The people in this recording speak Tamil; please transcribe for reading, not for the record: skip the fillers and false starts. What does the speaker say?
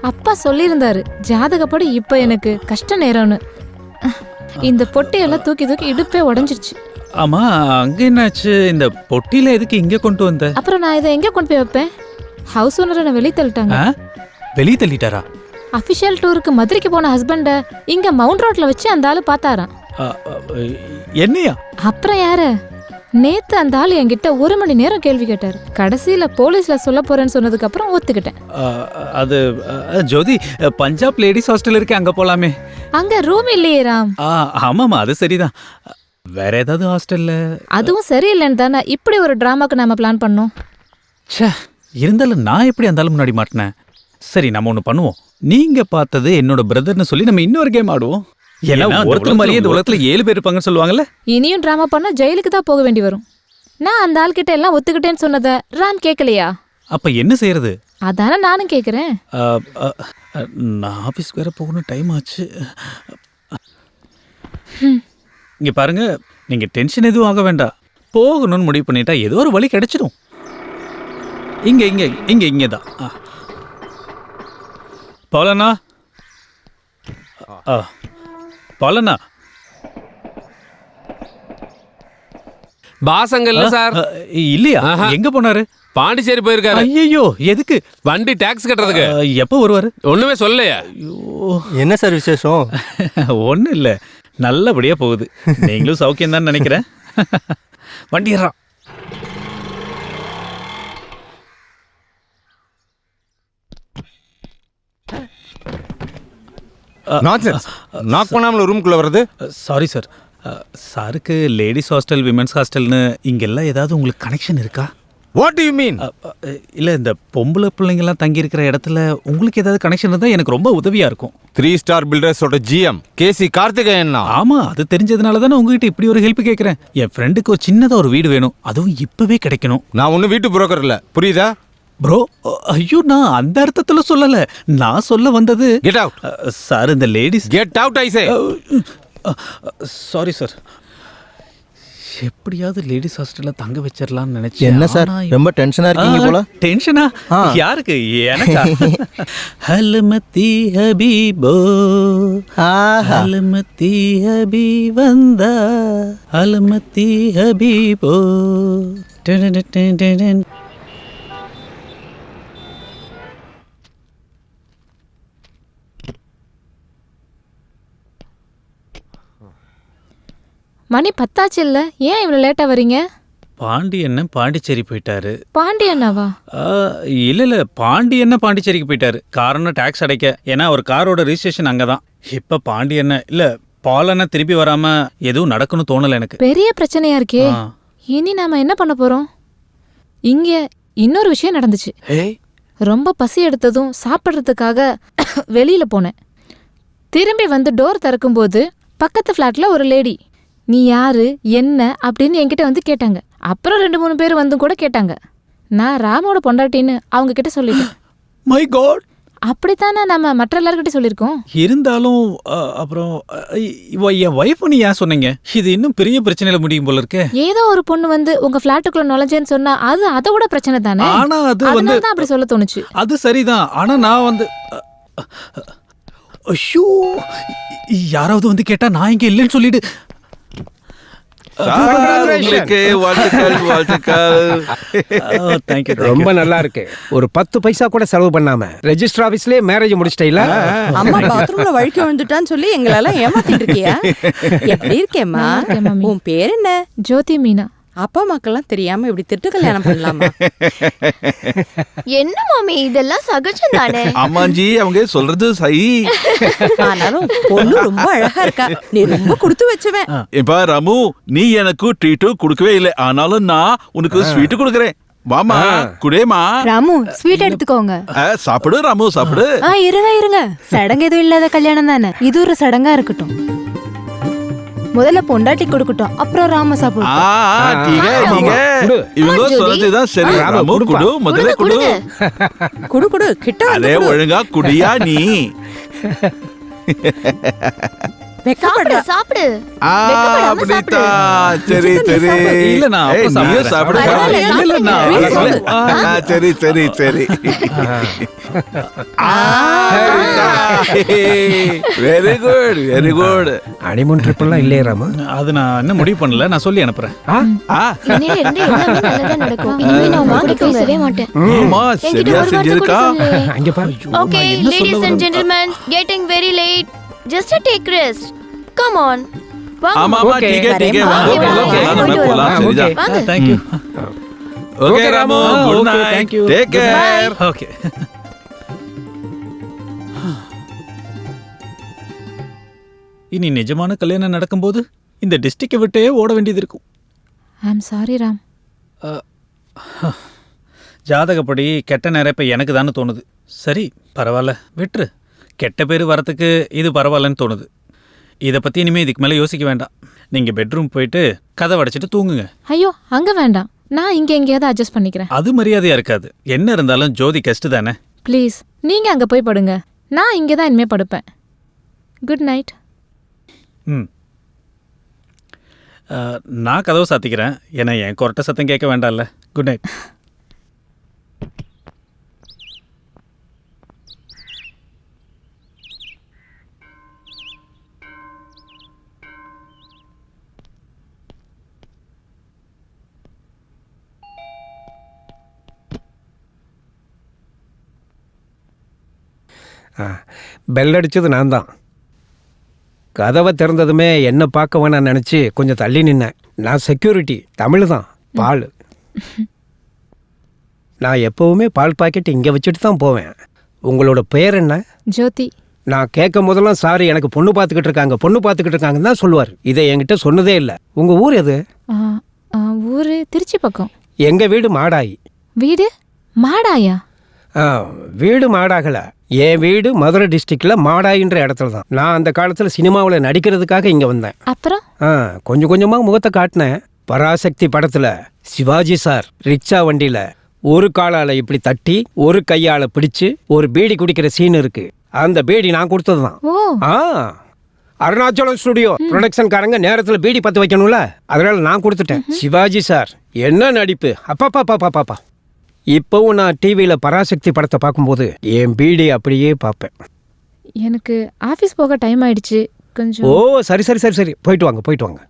அப்பா சொல்லியிருந்தாரு ஜாதகப்படி இப்ப எனக்கு கஷ்ட நேரம்னு. இந்த பொட்டியெல்லாம் தூக்கி தூக்கி இடுப்பே உடஞ்சிருச்சு. ஆமா, அங்க என்னாச்சு? இந்த பொட்டியில எதுக்கு இங்க கொண்டு வந்த? அப்புறம் நான் இதை எங்க கொண்டு போய் வைப்பேன்? ஹவுஸ் ஓனரை நான் வெளியே தள்ளிட்டாங்க. வெளியே தள்ளிட்டாரா? அபிஷியல் டூருக்கு மதுரைக்கு போன ஹஸ்பண்ட இங்க மவுண்ட் ரோட்ல வச்சு அந்த ஆளு பார்த்தாராம். என்னையா? அப்புறம் யாரு? நேத்து அந்த ஆள் என்கிட்ட 1 மணி நேரம் கேள்வி கேட்டாரு. கடைசியில போலீஸ்ல சொல்ல போறேன்னு சொன்னதுக்கு அப்புறம் ஒத்துக்கிட்டேன். அது ஜோதி, பஞ்சாப் லேடிஸ் ஹாஸ்டல் இருக்கு, அங்க போலாமே. அங்க ரூம் இல்லையே ராம். ஆமாமா, அது சரிதான். வேற ஏதாவது ஹாஸ்டல்ல? அதுவும் சரியில்லைன்னு தானே இப்படி ஒரு டிராமாக்கு நாம பிளான் பண்ணோம். ச்சே, இருந்தாலும் நான் எப்படி அந்த ஆளு முன்னாடி மாட்டினேன். சரி, நம்ம ஒண்ணு பண்ணுவோம். நீங்க பார்த்தது என்னோட பிரதர்னு சொல்லி நம்ம இன்னொரு கேம் ஆடுவோம். ஏன்னா ஒருத்தர் மாதிரியே இந்த உலகத்துல 7 பேர் இருப்பாங்கன்னு சொல்லுவாங்கல்ல. இனியும் டிராமா பண்ணா ஜெயிலுக்கு தான் போக வேண்டி வரும். நான் அந்த ஆள் கிட்ட எல்லாம் ஒத்துக்கிட்டேன்னு சொன்னதை ராம் கேட்கலையா? அப்ப என்ன செய்யறது? அதானே நானும் கேக்குறேன். நான் ஆபீஸ்க்கு வேற போகணும், டைம் ஆச்சு. இங்க பாருங்க, நீங்க டென்ஷன் எதுவும் ஆக வேண்டாம். போகணும்னு முடிவு பண்ணிட்டா ஏதோ ஒரு வழி கிடைச்சிடும். இங்க இங்க இங்க இங்கதான். போலண்ணா, போலண்ணா. பாசங்கல்ல சார்? இல்லையா? எங்க போனாரு? பாண்டிச்சேரி போயிருக்காரு. ஐயோ, எதுக்கு? வண்டி டாக்ஸ் கட்டுறதுக்கு. எப்போ வருவாரு? ஒண்ணுமே சொல்லலையா? என்ன சார் விசேஷம்? ஒன்றும் இல்லை, நல்லபடியா போகுது. நீங்களும் சௌக்கியம் தான் நினைக்கிறேன். வண்டிடுறா. நாக் பண்ணாமல் ரூம்குள்ள வருது. Sorry sir. சாருக்கு லேடிஸ் ஹாஸ்டல், விமென்ஸ் ஹாஸ்டல்னு இங்கெல்லாம் ஏதாவது உங்களுக்கு கனெக்ஷன் இருக்கா? What to you mean? இல்லை, இந்த பொம்பளை பிள்ளைங்கெல்லாம் தங்கி இருக்கிற இடத்துல உங்களுக்கு ஏதாவது கனெக்ஷன் இருந்தால் எனக்கு ரொம்ப உதவியா இருக்கும். 3 ஸ்டார் பில்டர்ஸோட GM கேசி கார்த்திகேயன். ஆமா, அது தெரிஞ்சதுனால தானே உங்ககிட்ட இப்படி ஒரு ஹெல்ப் கேட்குறேன். என் ஃப்ரெண்டுக்கு ஒரு சின்னதாக ஒரு வீடு வேணும், அதுவும் இப்பவே கிடைக்கணும். நான் ஒன்றும் வீட்டு புரோக்கர் இல்லை, புரியுதா? ப்ரோ, ஐயோ, நான் அந்த அர்த்தத்தில் சொல்லலை. நான் சொல்ல வந்தது, கெட் அவுட் சார். இந்த ladies get out I say. Sorry sir. எப்படியாவது லேடிஸ் ஹாஸ்டல்ல தங்க வச்சிடலாம்னு நினைச்சேன். என்ன சார், ரொம்ப டென்ஷனா இருக்கீங்க போல? டென்ஷனா? யாருக்கு? எனக்கா? ஹல்மதி ஹபீபோ, ஹல்மதி ஹபீ வந்தா, ஹல்மதி ஹபீபோ. மணி 10 இல்ல, ஏன் இவ்வளவு லேட்டா வரீங்க? பாண்டியண்ணன் பாண்டிச்சேரி போயிட்டாரு. பாண்டியண்ணாவா? இல்ல, பாண்டியண்ணன் பாண்டிச்சேரிக்கு போயிட்டாரு. காரணம் டாக்ஸ் அடைக்க. ஏன்னா ஒரு காரோட ரிஜிஸ்ட்ரேஷன் அங்கதான். இப்ப பாண்டியண்ணன் இல்ல, பாலண்ணன் திருப்பி வராம எதுவும் நடக்கும்னு தோணல எனக்கு. பெரிய பிரச்சனையா இருக்கே. இனி நாம என்ன பண்ண போறோம்? இங்க இன்னொரு விஷயம் நடந்துச்சு. ரொம்ப பசி எடுத்ததும் சாப்பிட்றதுக்காக வெளியில போனேன். திரும்பி வந்து டோர் திறக்கும்போது பக்கத்து ஃப்ளாட்ல ஒரு லேடி, நீ யாரு என்ன அப்படின்னு என்கிட்ட வந்து கேட்டாங்க. அப்புறம் 2-3 பேர் வந்து கூட கேட்டாங்க. நான் ராமோட பொண்டாட்டின்னு அவங்க கிட்ட சொல்லிட்டேன். மை காட், அப்படித்தானே நம்ம மற்ற எல்லார்கிட்ட சொல்லியிருக்கோம். இருந்தாலும் அப்புறம் என் வைஃப் நீ ஏன் சொன்னீங்க? இது இன்னும் பெரிய பிரச்சனையில முடியும் போல இருக்கு. ஏதோ ஒரு பொண்ணு வந்து உங்க ஃபிளாட்டுக்குள்ள நுழைஞ்சேன்னு சொன்னா அது அதோட பிரச்சனை தானே. ஆனா அது வந்து அப்படி சொல்ல தோணுச்சு. அது சரிதான். ஆனா நான் வந்து ஐயோ, யாராவது வந்து கேட்டா நான் இங்க இல்லைன்னு சொல்லிடு. ரொம்ப நல்லா இருக்கு. ஒரு 10 பைசா கூட செலவு பண்ணாம ரெஜிஸ்டர் ஆபீஸ்லயே மேரேஜ் முடிச்சிட்டீங்களா? அம்மா பாத்ரூம்ல வழுக்கி விழுந்துட்டான்னு சொல்லி எங்களெல்லாம் ஏமாத்திட்டு இருக்கியா? எப்படி இருக்கேம்மா? உன் பேர் என்ன? ஜோதி மீனா. அப்பா அம்மாக்கெல்லாம் தெரியாம இப்படி திட்டு கல்யாணம் பண்ணலாமா? என்ன மாமி, இதெல்லாம் சகஜம் தானே? அம்மாஞ்சி, அவங்க சொல்றது சரி. ஆனாலும் பொண்ணு ரொம்ப அழகா இருக்கா. நீ ரொம்ப கொடுத்து வச்சவன். இப்ப ராமு, நீ எனக்கு ட்ரீட்டு கொடுக்கவே இல்லை. ஆனாலும் நான் உனக்கு ஸ்வீட்டு கொடுக்குறேன். வாமா குடேமா. ராமு ஸ்வீட் எடுத்துக்கோங்க. சாப்பிடு ராமு சாப்பிடு. இருங்க சடங்கு எதுவும் இல்லாத கல்யாணம் தானே, இது ஒரு சடங்கா இருக்கட்டும். முதல்ல பொண்டாட்டி கொடுக்கட்டும், அப்புறம் ராம சாப்பிடும். இவங்க சொல்றதுதான் சரி. ராமு குடு, முதல்ல குடு. குடு குடு கிட்ட அதே ஒழுங்கா குடியா நீ. சாப்பிடு சாப்பிடு. அப்படித்தான். சரி சரி. இல்ல நான் அப்ப நீயும் சாப்பிடு. இல்ல நான் சரி சரி சரி. Very good very good. Honeymoon trip எல்லாம் இல்லையே ராமு? அது நான் இன்னும் முடிவு பண்ணல, நான் சொல்லி அனுப்புறேன். இன்னையில இருந்து எல்லாமே நல்லதா நடக்கும். இனிமே நான் உங்ககிட்ட பேசவே மாட்டேன். ஆமா சரியா செஞ்சிருக்கா. அங்க பாரு. Okay, ladies and gentlemen, getting very late. Just a take rest. Come on. ஆமா ஆமா ठीक है ठीक है. Okay. போலாம் சரியா. வாங்க. Thank you. Okay Ramu good Okay, night. thank you. Take care. Okay. இனி நிஜமான கல்யாணம் நடக்கும்போது இந்த டிஸ்ட்ரிக்டை விட்டே ஓட வேண்டியது இருக்கும். I am sorry Ram. ஜாதகப்படி கெட்ட நேரம் இப்போ எனக்கு தானே தோணுது. சரி பரவாயில்ல விட்டுரு. கெட்ட பேர் வரத்துக்கு இது பரவாயில்லன்னு தோணுது. இதை பற்றி இனிமேல் இதுக்கு மேலே யோசிக்க வேண்டாம். நீங்கள் பெட்ரூம் போயிட்டு கதை அடைச்சிட்டு தூங்குங்க. ஐயோ அங்க வேண்டாம், நான் இங்க எங்கேயாவது அட்ஜஸ்ட் பண்ணிக்கிறேன். அது மரியாதையாக இருக்காது. என்ன இருந்தாலும் ஜோதி கெஸ்ட் தானே. ப்ளீஸ் நீங்க அங்க போய் படுங்க, நான் இங்கே தான் இனிமே படுப்பேன். Good night. ம் நான் கதவை சாத்திக்கிறேன். ஏன்னா என் கொரட்டை சத்தம் கேட்க வேண்டாம்ல. Good night. பெல் அடிச்சது நான் தான். கதவை திறந்ததுமே என்ன பார்க்க வேணாம் நினச்சி கொஞ்சம் தள்ளி நின்னேன். நான் செக்யூரிட்டி, தமிழ் தான், பால். நான் எப்போவுமே பால் பாக்கெட் இங்கே வச்சுட்டு தான் போவேன். உங்களோட பெயர் என்ன? ஜோதி. நான் கேட்கும் போதெல்லாம் சாரி எனக்கு பொண்ணு பார்த்துக்கிட்டு இருக்காங்கன்னு தான் சொல்லுவார். இதை என்கிட்ட சொன்னதே இல்லை. உங்கள் ஊர் எது? ஊரு திருச்சி பக்கம். எங்கள் வீடு மாடாயி. வீடு மாடாயா? வீடு மாடாகல, என் வீடு மதுரை டிஸ்ட்ரிக்ட்ல மாடாயின்ற இடத்துல தான். நான் அந்த காலத்தில் சினிமாவில் நடிக்கிறதுக்காக இங்கே வந்தேன். அப்புறம் கொஞ்சம் கொஞ்சமாக முகத்தை காட்டினேன். பராசக்தி படத்தில் சிவாஜி சார் ரிக்ஷா வண்டியில் ஒரு காலால் இப்படி தட்டி ஒரு கையால் பிடிச்சு ஒரு பீடி குடிக்கிற சீன் இருக்கு. அந்த பீடி நான் கொடுத்தது தான். அருணாச்சலம் ஸ்டுடியோ ப்ரொடக்ஷன்காரங்க நேரத்தில் பீடி பற்ற வைக்கணும்ல, அதனால நான் கொடுத்துட்டேன். சிவாஜி சார் என்ன நடிப்பு! அப்பா இப்போவும் நான் டிவியில் பராசக்தி படத்தை பார்க்கும்போது என் பீடி அப்படியே பார்ப்பேன். எனக்கு ஆஃபீஸ் போக டைம் ஆயிடுச்சு கொஞ்சம். ஓ சரி போயிட்டு வாங்க.